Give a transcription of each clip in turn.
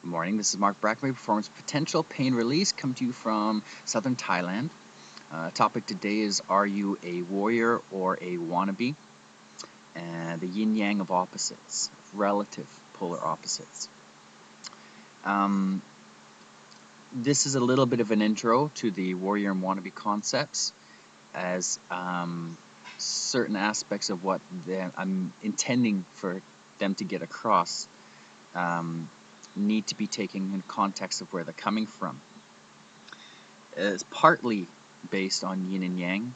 Good morning, this is Mark Brackman, Performance Potential Pain Release, come to you from southern Thailand. Topic today is, are you a warrior or a wannabe? And the yin-yang of opposites, relative polar opposites. This is a little bit of an intro to the warrior and wannabe concepts, as certain aspects of what I'm intending for them to get across need to be taken in context of where they're coming from. It's partly based on yin and yang,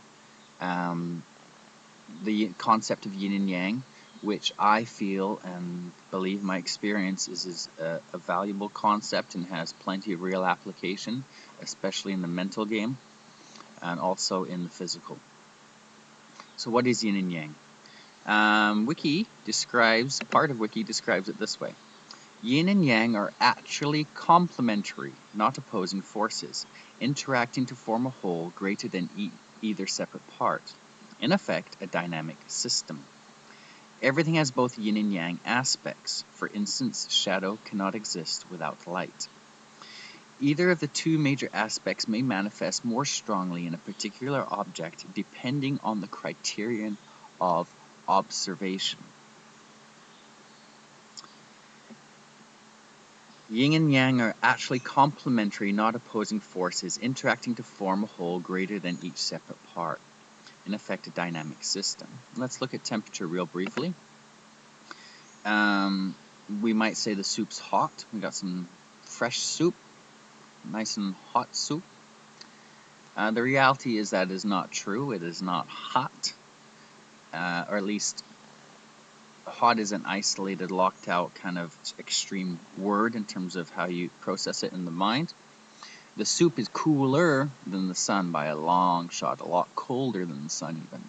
the concept of yin and yang, which I feel and believe my experience is a valuable concept and has plenty of real application, especially in the mental game and also in the physical. So what is yin and yang? Part of Wiki describes it this way. Yin and yang are actually complementary, not opposing forces, interacting to form a whole greater than either separate part. In effect, a dynamic system. Everything has both yin and yang aspects. For instance, shadow cannot exist without light. Either of the two major aspects may manifest more strongly in a particular object depending on the criterion of observation. Yin and yang are actually complementary, not opposing forces, interacting to form a whole greater than each separate part. In effect, a dynamic system. Let's look at temperature real briefly. We might say the soup's hot. We got some fresh soup, nice and hot soup. The reality is that is not true. It is not hot, or at least hot is an isolated, locked out kind of extreme word in terms of how you process it in the mind. The soup is cooler than the sun by a long shot, a lot colder than the sun even.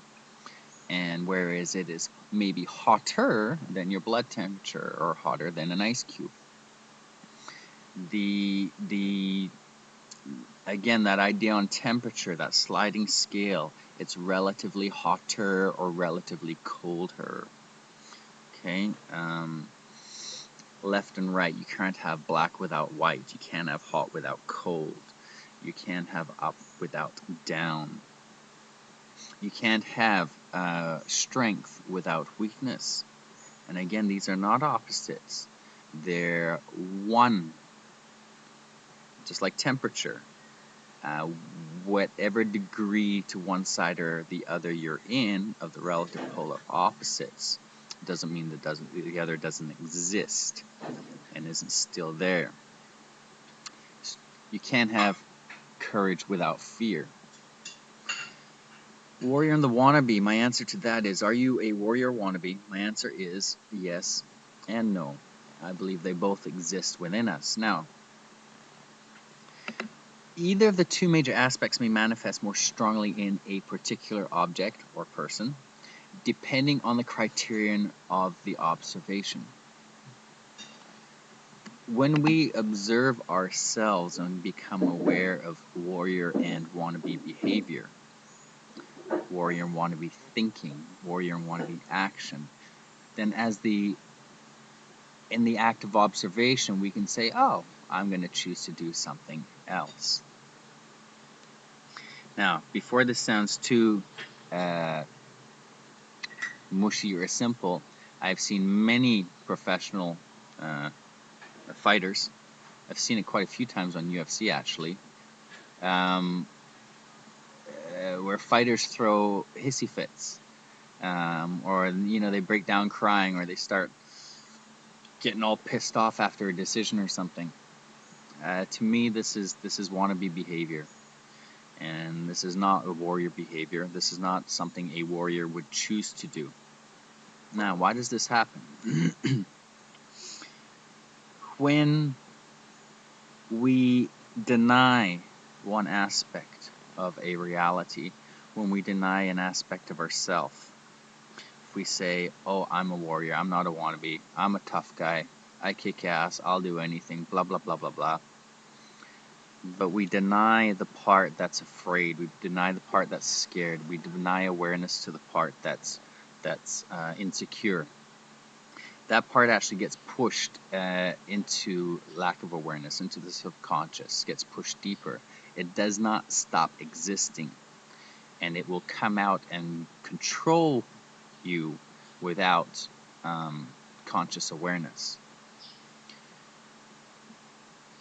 And whereas it is maybe hotter than your blood temperature or hotter than an ice cube. Again, that idea on temperature, that sliding scale, it's relatively hotter or relatively colder. Okay, left and right, you can't have black without white, you can't have hot without cold, you can't have up without down, you can't have strength without weakness. And again, these are not opposites, they're one, just like temperature. Whatever degree to one side or the other you're in of the relative polar opposites doesn't mean that the other doesn't exist and isn't still there. You can't have courage without fear. Warrior and the wannabe, my answer to that is, are you a warrior wannabe? My answer is yes and no. I believe they both exist within us. Now, either of the two major aspects may manifest more strongly in a particular object or person, depending on the criterion of the observation. When we observe ourselves and become aware of warrior and wannabe behavior, warrior and wannabe thinking, warrior and wannabe action, then in the act of observation, we can say, oh, I'm going to choose to do something else. Now, before this sounds too mushy or simple, I've seen many professional fighters. I've seen it quite a few times on UFC actually, where fighters throw hissy fits, or they break down crying, or they start getting all pissed off after a decision or something. To me, this is wannabe behavior. And this is not a warrior behavior. This is not something a warrior would choose to do. Now, why does this happen? When we deny one aspect of a reality, when we deny an aspect of ourself, if we say, oh, I'm a warrior, I'm not a wannabe, I'm a tough guy, I kick ass, I'll do anything, blah, blah, blah, blah, blah. But we deny the part that's afraid, we deny the part that's scared, we deny awareness to the part that's insecure. that part actually gets pushed into lack of awareness, into the subconscious, gets pushed deeper. It does not stop existing, and it will come out and control you without conscious awareness.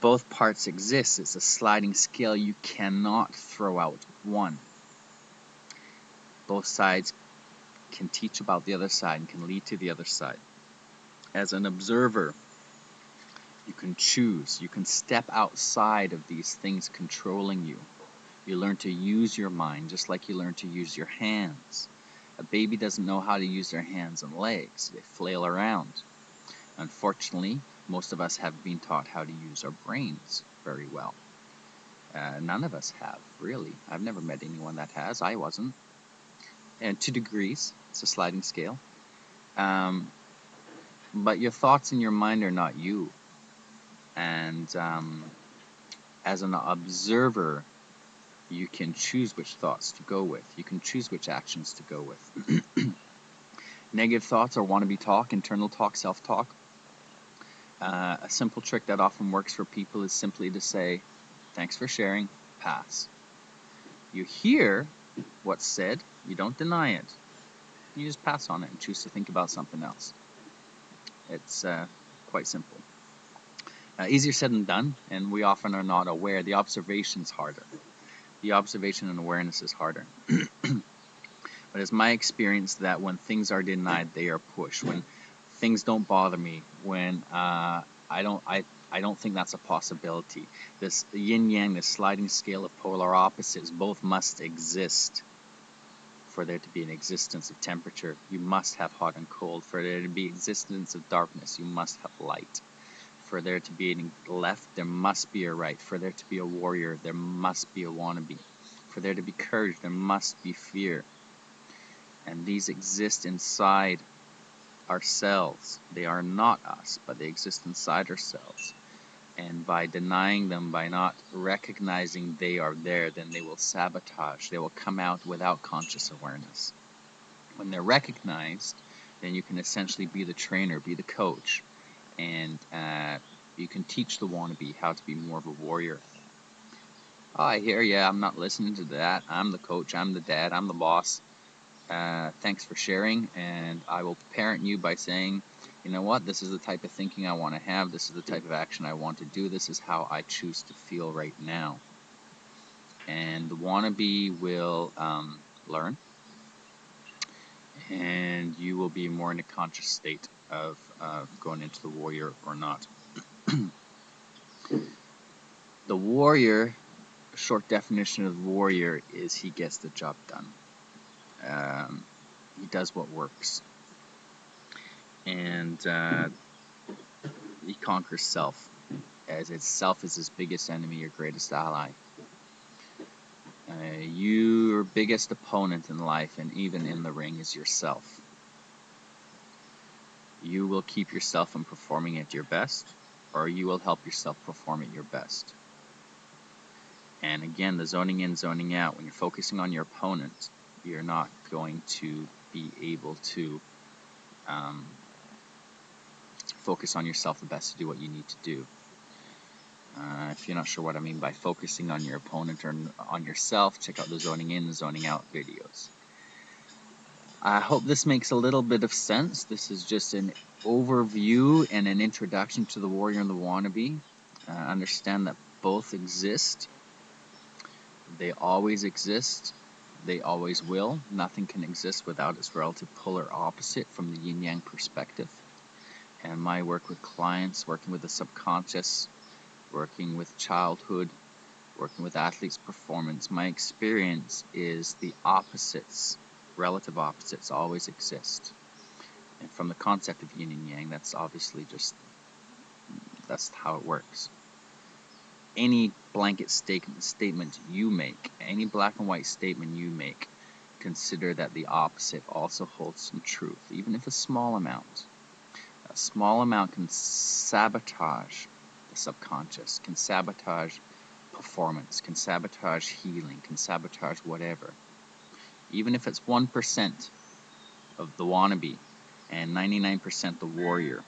Both parts exist. It's a sliding scale. You cannot throw out one. Both sides can teach about the other side and can lead to the other side. As an observer, you can choose. You can step outside of these things controlling you. You learn to use your mind just like you learn to use your hands. A baby doesn't know how to use their hands and legs. They flail around. Unfortunately, most of us have been taught how to use our brains very well. None of us have, really. I've never met anyone that has. I wasn't. And to degrees, it's a sliding scale. But your thoughts in your mind are not you. And as an observer, you can choose which thoughts to go with. You can choose which actions to go with. Negative thoughts or wannabe talk, internal talk, self-talk. A simple trick that often works for people is simply to say, thanks for sharing, pass. You hear what's said, you don't deny it. You just pass on it and choose to think about something else. It's quite simple. Easier said than done, and we often are not aware. The observation's harder. The observation and awareness is harder. But it's my experience that when things are denied, they are pushed. When things don't bother me, when I don't think that's a possibility. This yin-yang, this sliding scale of polar opposites, both must exist for there to be an existence of temperature. You must have hot and cold. For there to be existence of darkness, you must have light. For there to be a left, there must be a right. For there to be a warrior, there must be a wannabe. For there to be courage, there must be fear. And these exist inside ourselves. They are not us, but they exist inside ourselves. And by denying them, by not recognizing they are there, then they will sabotage. They will come out without conscious awareness. When they're recognized, then you can essentially be the trainer, be the coach, and you can teach the wannabe how to be more of a warrior. Oh, I hear ya. I'm not listening to that. I'm the coach. I'm the dad. I'm the boss. Thanks for sharing, and I will parent you by saying, you know what, this is the type of thinking I want to have, this is the type of action I want to do, this is how I choose to feel right now. And the wannabe will learn, and you will be more in a conscious state of going into the warrior or not. The warrior, a short definition of warrior is he gets the job done. He does what works. And he conquers self, as itself is his biggest enemy, your greatest ally. Your biggest opponent in life, and even in the ring, is yourself. You will keep yourself from performing at your best, or you will help yourself perform at your best. And again, the zoning in, zoning out, when you're focusing on your opponent, you're not going to be able to focus on yourself the best to do what you need to do. If you're not sure what I mean by focusing on your opponent or on yourself, check out the zoning in, zoning out videos. I hope this makes a little bit of sense. This is just an overview and an introduction to the Warrior and the Wannabe. Understand that both exist. They always exist. They always will. Nothing can exist without its relative polar opposite from the yin-yang perspective. And my work with clients, working with the subconscious, working with childhood, working with athletes' performance, my experience is the opposites, relative opposites, always exist. And from the concept of yin and yang, that's obviously just, that's how it works. Any blanket statement you make, any black and white statement you make, consider that the opposite also holds some truth, even if a small amount. A small amount can sabotage the subconscious, can sabotage performance, can sabotage healing, can sabotage whatever. Even if it's 1% of the wannabe, and 99% the warrior.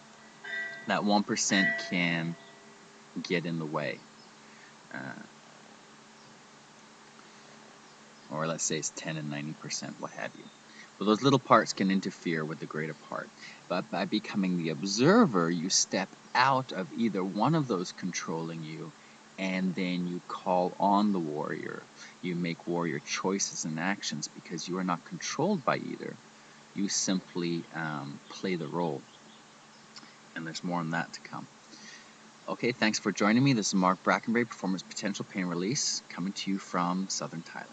That 1% can get in the way. Or let's say it's 10 and 90%, what have you. But those little parts can interfere with the greater part. But by becoming the observer, you step out of either one of those controlling you, and then you call on the warrior. You make warrior choices and actions because you are not controlled by either. You simply play the role. And there's more on that to come. Okay, thanks for joining me. This is Mark Brackenbury, Performance Potential Pain Release, coming to you from Southern Thailand.